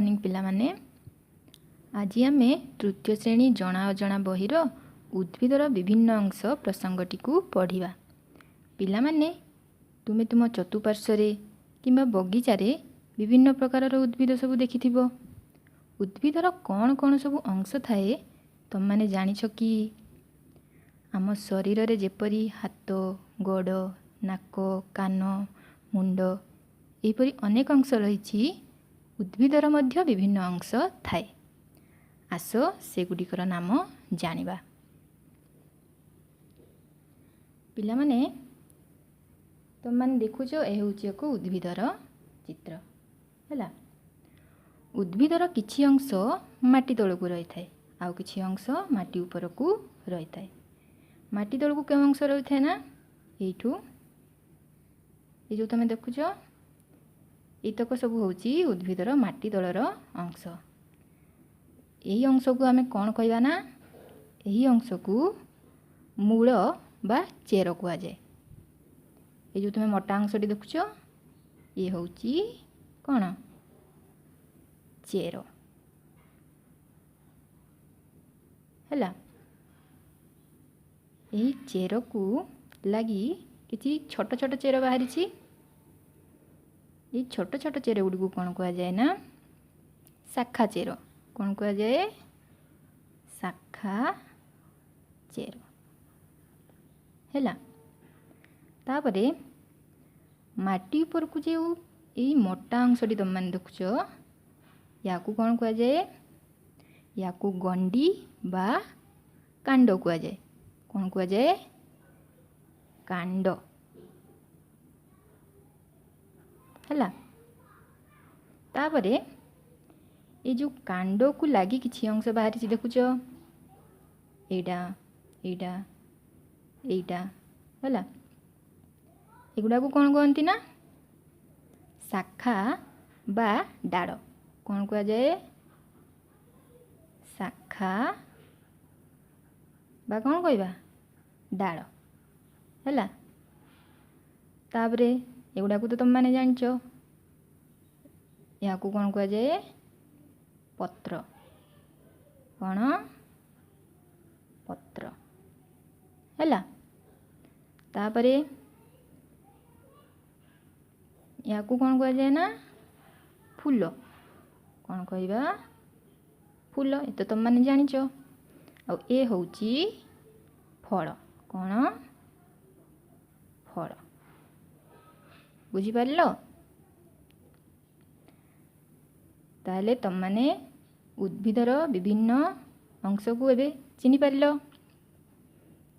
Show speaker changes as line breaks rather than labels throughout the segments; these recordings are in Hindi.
मॉर्निंग पिलामाने। आज आम तृतीय श्रेणी जना अजना बहिर उद्भिदर विभिन्न अंश प्रसंगटी को पढ़ा। पिलामाने तुमे तुम चतुपार्श्व किंबा बगीचार विभिन्न प्रकार उद्भिद सब देखि। उद्भिदर कौन कौन सब अंश थाए तुम माने जानिछ कि? आम शरीर रे जेपरी हाथ, गोड़, नाक, कान, मुंड एपरी अनेक अंश रही। उद्भिदर मध्य विभिन्न अंश थाए। आस सेगुड़िकर नाम जानिबा। पिला माने तुम माने देखुछ ए होउची एक उद्भिदर चित्र हैला। उद्भिदर किछि अंश माटी तळकु रही थाए, आउ किछि अंश माटी उपरकु रही थाए। माटी तळकु के अंश रही थाए ना एठू ए जो तुम देखुछ एतक सब होउची उद्भिदर माटी तलर अंश। यही अंश को आमे कौन कहवा ना, यही अंश को मूल बा चेर कुआ जाए। ये जो तुम मोटा अंशटी देखुछ ये होउची कौन? चेर हैला। यही चेर को लगी किछि छोट छोट चेर बाहरी। ये छोट छोट चेर गुड़ी को कौन कह जाए ना, शाखा चेर। कौन कह जाए? शाखा चेर हैला। तापरे माटी ऊपर को जो यही मोटा अंशटी तुम मैंने देखुछ या कौन कह जाए? या गंडी बा कांड कह जाए। कौन कह जाए? कांड हैला। तापरे ये जो कांड को लगी किछि अंश बाहरी देखुछ एटा एटा एटा हैला। एगुड़ा को कौन कहती ना, शाखा बा डाड़। कौन कह जाए? शाखा बा कौन कहबा डाड़ हैला। तापरे एगुड़ा को तो तुम माने जानिछ या कौन कह जाए? पत्र। कौन? पत्र हैला। तापरे या कौन कह जाए ना, फूल। कौन कहबा? फूल। ये तो तुम माने जानिछ। आ ए होउची फल। कौन? फल। बुझी पारलो? ताले तुम माने उद्भिदर विभिन्न अंश को एबे चिनी पारलो।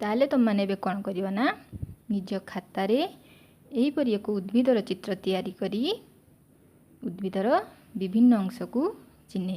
ताले तुम माने एबे कौन करियो ना, निज खाता रे एही परि एक उद्भिदर चित्र तैयारी करी उद्भिदर विभिन्न अंश को चिन्ह।